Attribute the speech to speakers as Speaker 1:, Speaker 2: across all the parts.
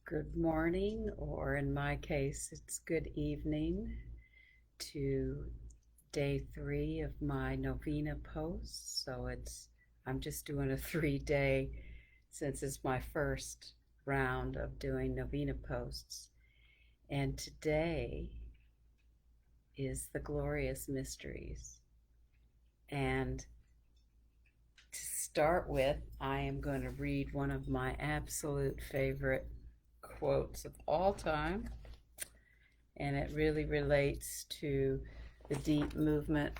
Speaker 1: Good morning, or in my case, it's good evening to day 3 of my Novena posts. I'm just doing a 3 day since it's my first round of doing Novena posts. And today is the Glorious Mysteries. And to start with, I am going to read one of my absolute favorite quotes of all time, and it really relates to the deep movement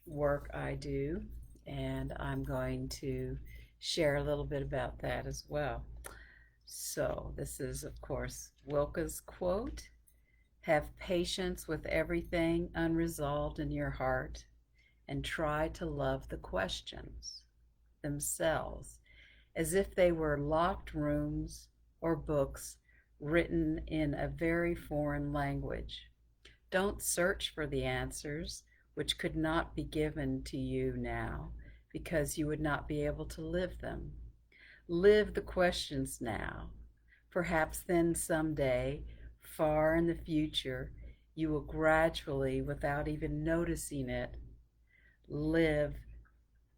Speaker 1: work I do, and I'm going to share a little bit about that as well. So, this is, of course, Wilka's quote: Have patience with everything unresolved in your heart and try to love the questions themselves as if they were locked rooms or books written in a very foreign language. Don't search for the answers which could not be given to you now because you would not be able to live them. Live the questions now. Perhaps then someday, far in the future, you will gradually, without even noticing it, live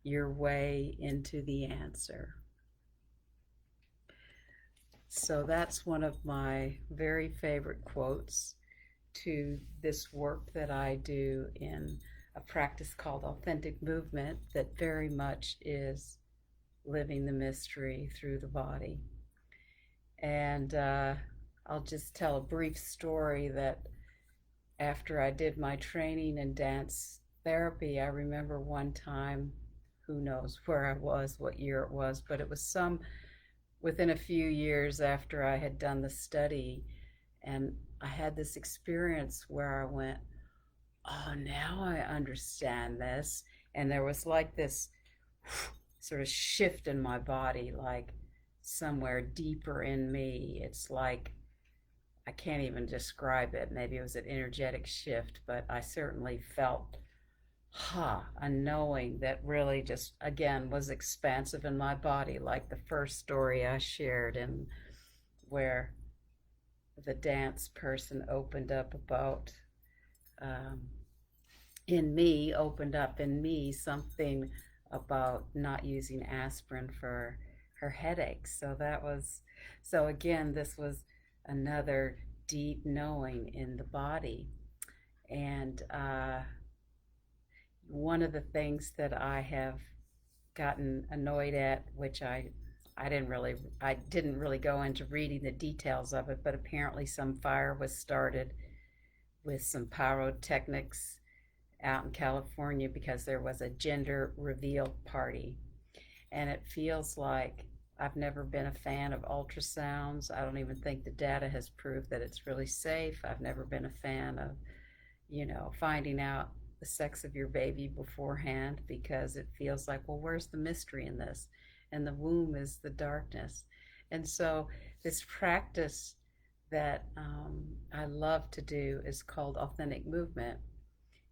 Speaker 1: your way into the answer. So that's one of my very favorite quotes to this work that I do in a practice called authentic movement, that very much is living the mystery through the body. And I'll just tell a brief story that after I did my training in dance therapy, I remember one time, who knows where I was, what year it was, but it was within a few years after I had done the study, and I had this experience where I went, oh, now I understand this. And there was like this sort of shift in my body, like somewhere deeper in me. It's like, I can't even describe it. Maybe it was an energetic shift, but I certainly felt a knowing that really just again was expansive in my body, like the first story I shared, and where the dance person opened up about um, opened up in me something about not using aspirin for her headaches. So again, this was another deep knowing in the body. And one of the things that I have gotten annoyed at, which I didn't really go into reading the details of it, but apparently some fire was started with some pyrotechnics out in California because there was a gender reveal party. And it feels like I've never been a fan of ultrasounds. I don't even think the data has proved that it's really safe. I've never been a fan of, finding out the sex of your baby beforehand, because it feels like, well, where's the mystery in this? And the womb is the darkness. And so, this practice that I love to do is called authentic movement.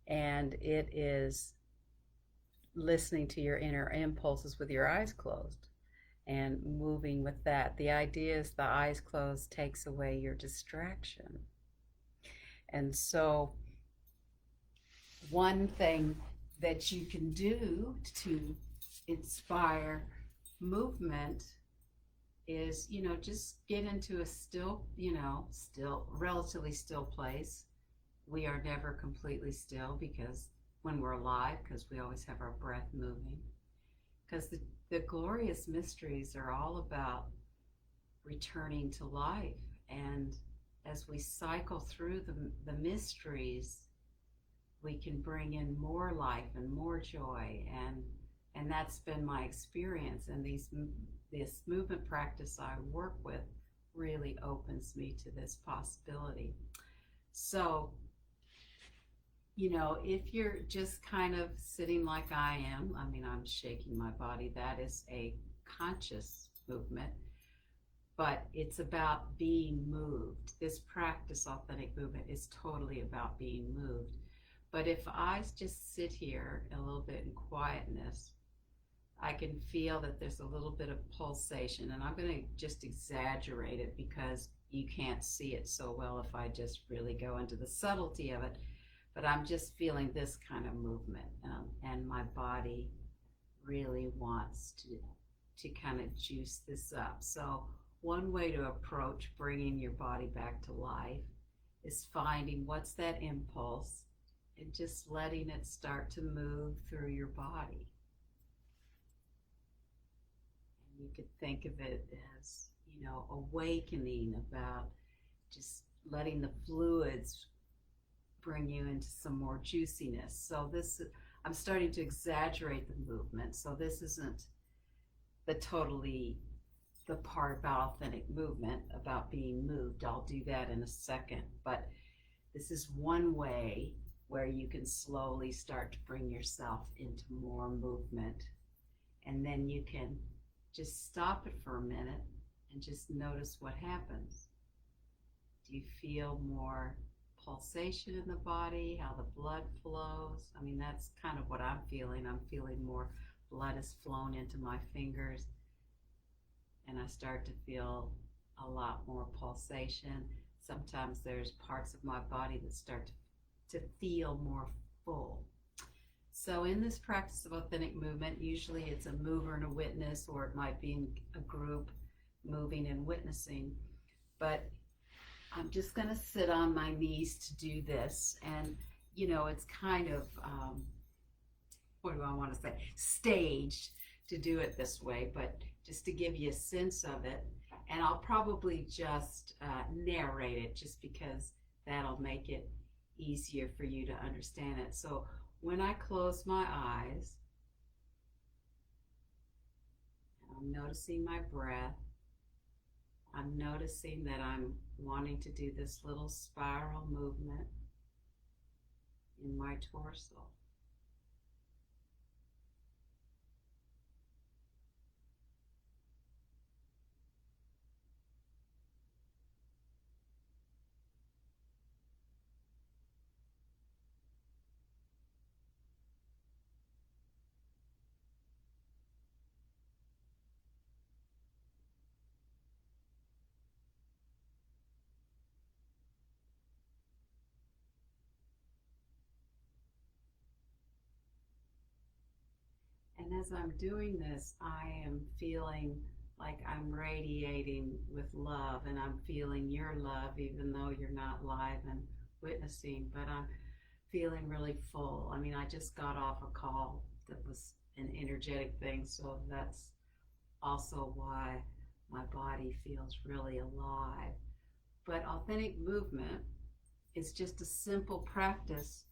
Speaker 1: And it is listening to your inner impulses with your eyes closed and moving with that. The idea is the eyes closed takes away your distraction. And so, one thing that you can do to inspire movement is, just get into a still, relatively still place. We are never completely still because when we're alive, because we always have our breath moving. Because the glorious mysteries are all about returning to life. And as we cycle through the mysteries, we can bring in more life and more joy, and that's been my experience. And this movement practice I work with really opens me to this possibility. So, if you're just kind of sitting like I am, I mean, I'm shaking my body, that is a conscious movement, but it's about being moved. This practice, authentic movement, is totally about being moved. But if I just sit here a little bit in quietness, I can feel that there's a little bit of pulsation, and I'm going to just exaggerate it because you can't see it so well if I just really go into the subtlety of it. But I'm just feeling this kind of movement, and my body really wants to kind of juice this up. So one way to approach bringing your body back to life is finding what's that impulse and just letting it start to move through your body. And you could think of it as, awakening, about just letting the fluids bring you into some more juiciness. So I'm starting to exaggerate the movement. So this isn't the part about authentic movement, about being moved. I'll do that in a second. But this is one way where you can slowly start to bring yourself into more movement. And then you can just stop it for a minute and just notice what happens. Do you feel more pulsation in the body, how the blood flows? I mean, that's kind of what I'm feeling. I'm feeling more blood has flown into my fingers, and I start to feel a lot more pulsation. Sometimes there's parts of my body that start to feel more full. So in this practice of authentic movement, usually it's a mover and a witness, or it might be in a group moving and witnessing. But I'm just going to sit on my knees to do this. And, it's kind of, what do I want to say, staged to do it this way, but just to give you a sense of it. And I'll probably just narrate it, just because that'll make it easier for you to understand it. So when I close my eyes, I'm noticing my breath. I'm noticing that I'm wanting to do this little spiral movement in my torso. And as I'm doing this, I am feeling like I'm radiating with love, and I'm feeling your love, even though you're not live and witnessing, but I'm feeling really full. I mean, I just got off a call that was an energetic thing, so that's also why my body feels really alive. But authentic movement is just a simple practice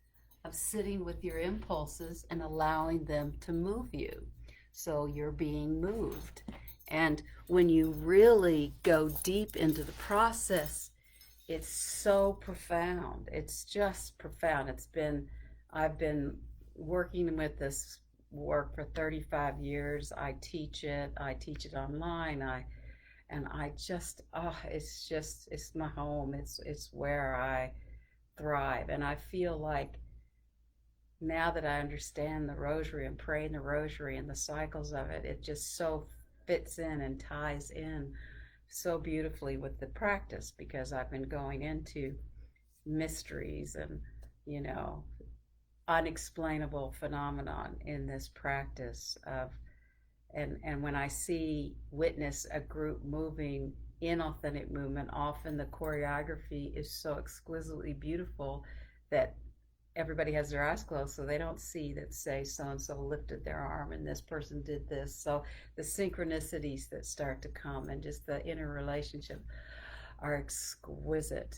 Speaker 1: of sitting with your impulses and allowing them to move you. So you're being moved. And when you really go deep into the process, it's so profound. It's just profound. I've been working with this work for 35 years. I teach it online. It's my home. It's where I thrive. And I feel like now that I understand the rosary and praying the rosary and the cycles of it, it just so fits in and ties in so beautifully with the practice, because I've been going into mysteries and, unexplainable phenomenon in this practice of, and when I witness a group moving in authentic movement, often the choreography is so exquisitely beautiful that everybody has their eyes closed, so they don't see that, say, so-and-so lifted their arm and this person did this. So the synchronicities that start to come and just the interrelationship are exquisite.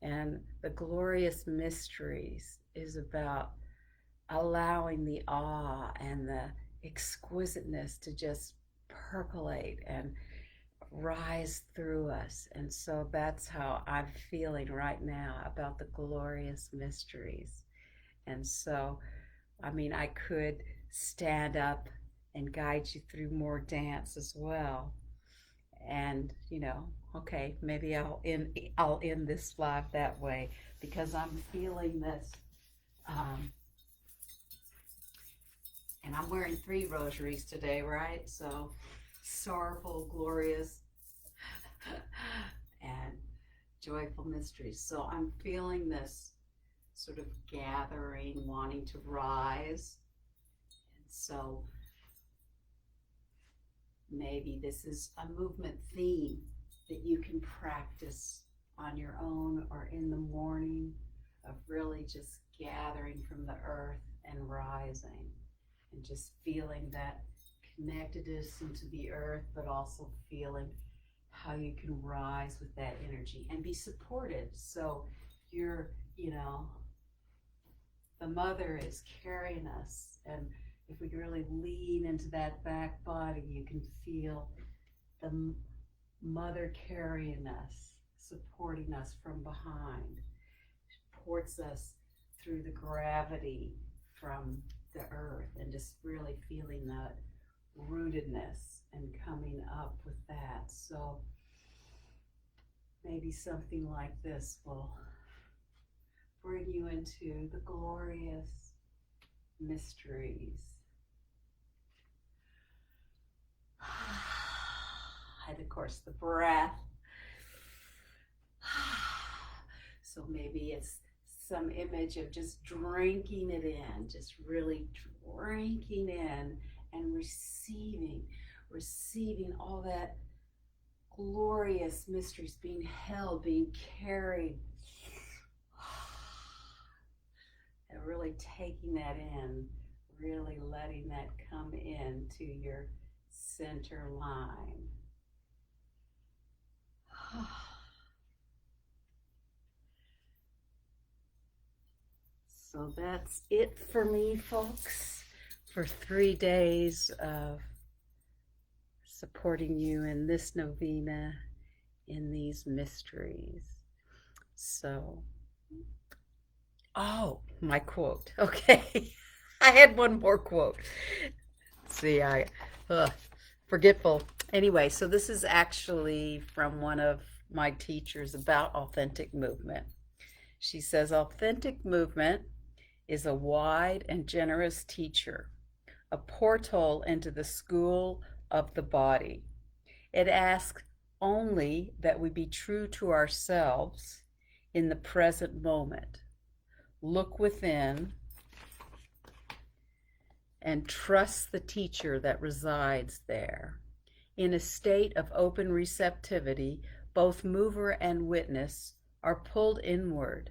Speaker 1: And the glorious mysteries is about allowing the awe and the exquisiteness to just percolate and rise through us. And so that's how I'm feeling right now about the glorious mysteries. And so, I mean, I could stand up and guide you through more dance as well. And, okay, maybe I'll end this live that way, because I'm feeling this And I'm wearing 3 rosaries today, right? So sorrowful, glorious, and joyful mysteries. So I'm feeling this sort of gathering, wanting to rise. And so maybe this is a movement theme that you can practice on your own or in the morning, of really just gathering from the earth and rising and just feeling that connectedness into the earth, but also feeling how you can rise with that energy and be supported. So you're, the mother is carrying us, and if we really lean into that back body, you can feel the mother carrying us, supporting us from behind, supports us through the gravity from the earth, and just really feeling that rootedness and coming up with that. So maybe something like this will bring you into the glorious mysteries. And of course, the breath. So maybe it's some image of just drinking it in, just really drinking in and receiving all that glorious mysteries being held, being carried, and really taking that in, really letting that come into your center line. So that's it for me, folks, for 3 days of supporting you in this novena, in these mysteries. So, oh, my quote. Okay. I had one more quote. See, forgetful. Anyway, so this is actually from one of my teachers about authentic movement. She says, authentic movement is a wide and generous teacher, a portal into the school of the body. It asks only that we be true to ourselves in the present moment. Look within and trust the teacher that resides there. In a state of open receptivity, both mover and witness are pulled inward,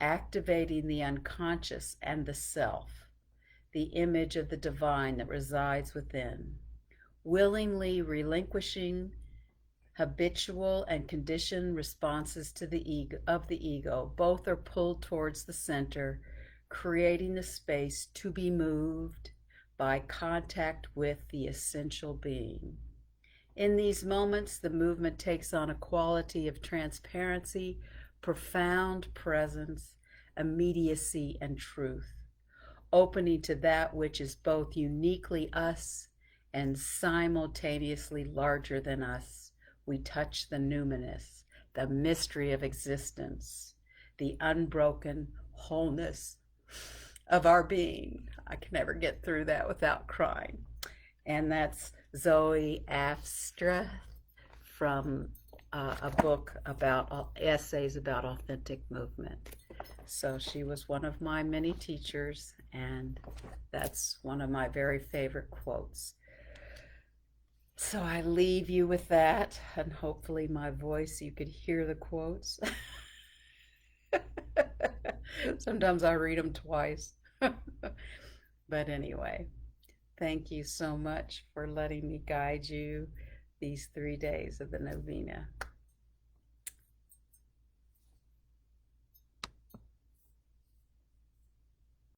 Speaker 1: activating the unconscious and the self, the image of the divine that resides within, willingly relinquishing habitual and conditioned responses to the ego. Both are pulled towards the center, creating the space to be moved by contact with the essential being. In these moments, the movement takes on a quality of transparency, profound presence, immediacy, and truth, opening to that which is both uniquely us and simultaneously larger than us. We touch the numinous, the mystery of existence, the unbroken wholeness of our being. I can never get through that without crying. And that's Zoe Afstra from a book about essays about authentic movement. So she was one of my many teachers, and that's one of my very favorite quotes. So I leave you with that, and hopefully my voice, you could hear the quotes. Sometimes I read them twice. But anyway, thank you so much for letting me guide you these 3 days of the novena.